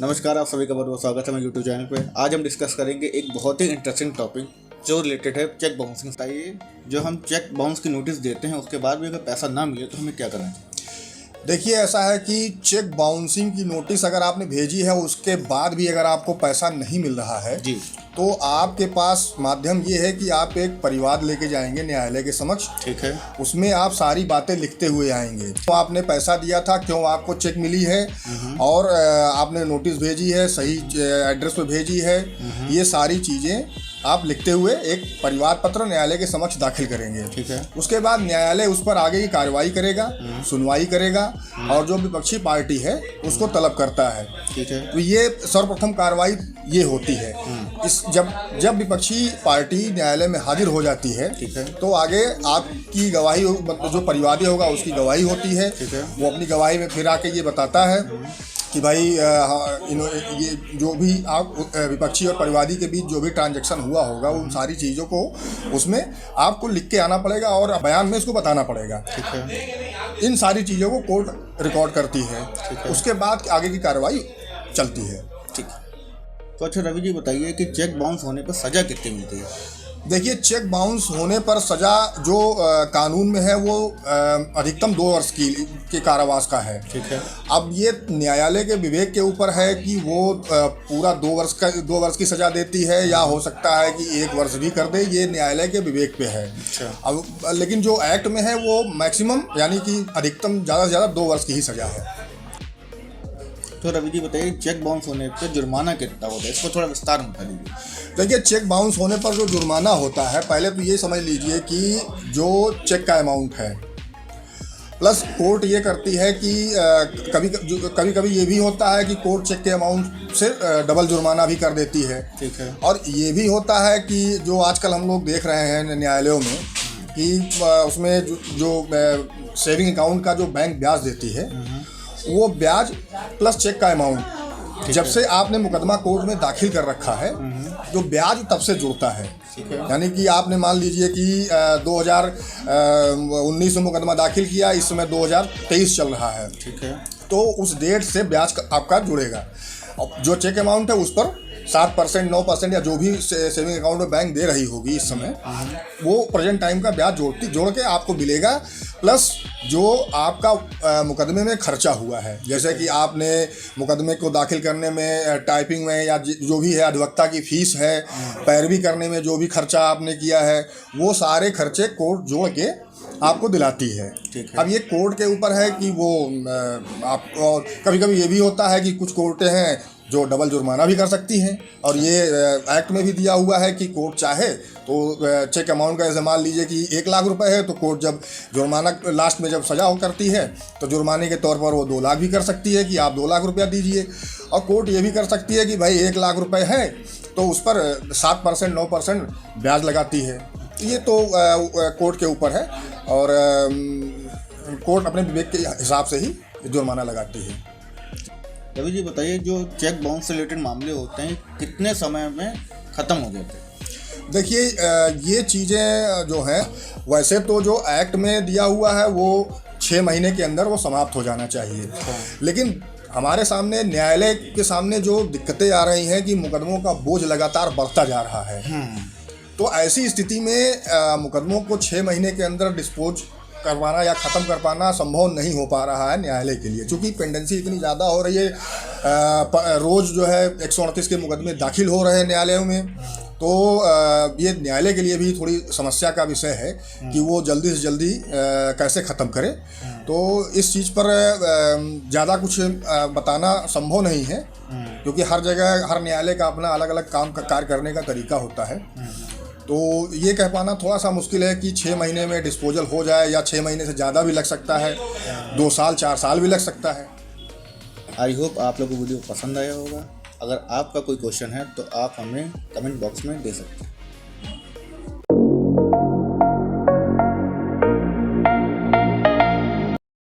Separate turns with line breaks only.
नमस्कार, आप सभी का बहुत बहुत स्वागत है मेरे यूट्यूब चैनल पे। आज हम डिस्कस करेंगे एक बहुत ही इंटरेस्टिंग टॉपिक जो रिलेटेड है चेक बाउंसिंग। बताइए, जो हम चेक बाउंस की नोटिस देते हैं उसके बाद भी अगर पैसा ना मिले तो हमें क्या करना चाहिए?
देखिए, ऐसा है कि चेक बाउंसिंग की नोटिस अगर आपने भेजी है उसके बाद भी अगर आपको पैसा नहीं मिल रहा है
जी,
तो आपके पास माध्यम ये है कि आप एक परिवाद लेके जाएंगे न्यायालय के समक्ष।
ठीक है।
उसमें आप सारी बातें लिखते हुए आएंगे। तो आपने पैसा दिया था, क्यों आपको चेक मिली है और आपने नोटिस भेजी है, सही एड्रेस पे भेजी है, ये सारी चीज़ें आप लिखते हुए एक परिवाद पत्र न्यायालय के समक्ष दाखिल करेंगे।
ठीक है।
उसके बाद न्यायालय उस पर आगे की कार्रवाई करेगा, सुनवाई करेगा और जो विपक्षी पार्टी है उसको तलब करता है।
ठीक है।
तो ये सर्वप्रथम कार्रवाई ये होती है। इस जब विपक्षी पार्टी न्यायालय में हाजिर हो जाती है,
ठीक है,
तो आगे आपकी गवाही, जो परिवादी होगा उसकी गवाही होती है।
ठीक है।
वो अपनी गवाही में फिर आके ये बताता है कि भाई ये जो भी आप विपक्षी और परिवादी के बीच जो भी ट्रांजैक्शन हुआ होगा उन सारी चीज़ों को उसमें आपको लिख के आना पड़ेगा और बयान में इसको बताना पड़ेगा।
ठीक है।
इन सारी चीज़ों को कोर्ट रिकॉर्ड करती है। उसके बाद आगे की कार्रवाई चलती है।
ठीक है। तो अच्छा रवि जी, बताइए कि चेक बाउंस होने पर सज़ा कितनी मिलती है?
देखिए, चेक बाउंस होने पर सज़ा जो कानून में है वो अधिकतम 2 वर्ष के कारावास का है।
ठीक है।
अब ये न्यायालय के विवेक के ऊपर है कि वो पूरा 2 वर्ष की सज़ा देती है या हो सकता है कि 1 वर्ष भी कर दे, ये न्यायालय के विवेक पे है।
अच्छा।
अब लेकिन जो एक्ट में है वो मैक्सिमम यानी कि अधिकतम ज़्यादा से ज़्यादा 2 वर्ष की ही सज़ा है।
तो रवि जी बताइए, चेक बाउंस होने पर जुर्माना कितना होता है? इसको थोड़ा विस्तार में बता दीजिए।
देखिए, चेक बाउंस होने पर जो जुर्माना होता है, पहले तो ये समझ लीजिए कि जो चेक का अमाउंट है प्लस कोर्ट ये करती है कि कभी कभी ये भी होता है कि कोर्ट चेक के अमाउंट से डबल जुर्माना भी कर देती है।
ठीक है।
और ये भी होता है कि जो आजकल हम लोग देख रहे हैं न्यायालयों में कि उसमें जो सेविंग अकाउंट का जो बैंक ब्याज देती है वो ब्याज प्लस चेक का अमाउंट जब से आपने मुकदमा कोर्ट में दाखिल कर रखा है जो ब्याज तब से जुड़ता है। यानी कि आपने मान लीजिए कि 2019 में मुकदमा दाखिल किया, इस समय 2023 चल रहा है।
ठीक है।
तो उस डेट से ब्याज आपका जुड़ेगा। अब जो चेक अमाउंट है उस पर 7%, 9% या जो भी सेविंग अकाउंट में बैंक दे रही होगी इस समय, वो प्रेजेंट टाइम का ब्याज जोड़ के आपको मिलेगा। प्लस जो आपका मुकदमे में खर्चा हुआ है, जैसे कि आपने मुकदमे को दाखिल करने में टाइपिंग में या जो भी है अधिवक्ता की फीस है, पैरवी करने में जो भी खर्चा आपने किया है, वो सारे खर्चे कोर्ट जोड़ के आपको दिलाती है।
ठीक है।
अब ये कोर्ट के ऊपर है कि वो आप, और कभी कभी ये भी होता है कि कुछ कोर्टें हैं जो डबल जुर्माना भी कर सकती हैं, और ये एक्ट में भी दिया हुआ है कि कोर्ट चाहे तो चेक अमाउंट का, जैसे मान लीजिए कि 1 लाख रुपए है तो कोर्ट जब जुर्माना लास्ट में जब सजा करती है तो जुर्माने के तौर पर वो 2 लाख भी कर सकती है कि आप 2 लाख रुपया दीजिए। और कोर्ट ये भी कर सकती है कि भाई 1 लाख रुपए है तो उस पर 7%, 9% ब्याज लगाती है। ये तो कोर्ट के ऊपर है और कोर्ट अपने विवेक के हिसाब से ही जुर्माना लगाती है।
रवि जी बताइए, जो चेक बाउंस से रिलेटेड मामले होते हैं कितने समय में ख़त्म हो जाते हैं?
देखिए, ये चीज़ें जो हैं वैसे तो जो एक्ट में दिया हुआ है वो 6 महीने के अंदर वो समाप्त हो जाना चाहिए। लेकिन हमारे सामने, न्यायालय के सामने जो दिक्कतें आ रही हैं कि मुकदमों का बोझ लगातार बढ़ता जा रहा है, तो ऐसी स्थिति में मुकदमों को 6 महीने के अंदर डिस्पोज करवाना या ख़त्म कर पाना संभव नहीं हो पा रहा है न्यायालय के लिए, क्योंकि पेंडेंसी इतनी ज़्यादा हो रही है। रोज़ जो है 138 के मुकदमे दाखिल हो रहे हैं न्यायालयों में। तो ये न्यायालय के लिए भी थोड़ी समस्या का विषय है कि वो जल्दी से जल्दी कैसे ख़त्म करे। तो इस चीज़ पर ज़्यादा कुछ बताना संभव नहीं है, क्योंकि हर जगह हर न्यायालय का अपना अलग अलग काम का कार्य करने का तरीका होता है। तो ये कह पाना थोड़ा सा मुश्किल है कि 6 महीने में डिस्पोजल हो जाए, या 6 महीने से ज़्यादा भी लग सकता है, 2 साल 4 साल भी लग सकता है।
आई होप आप लोगों को वीडियो पसंद आया होगा। अगर आपका कोई क्वेश्चन है तो आप हमें कमेंट बॉक्स में दे सकते हैं।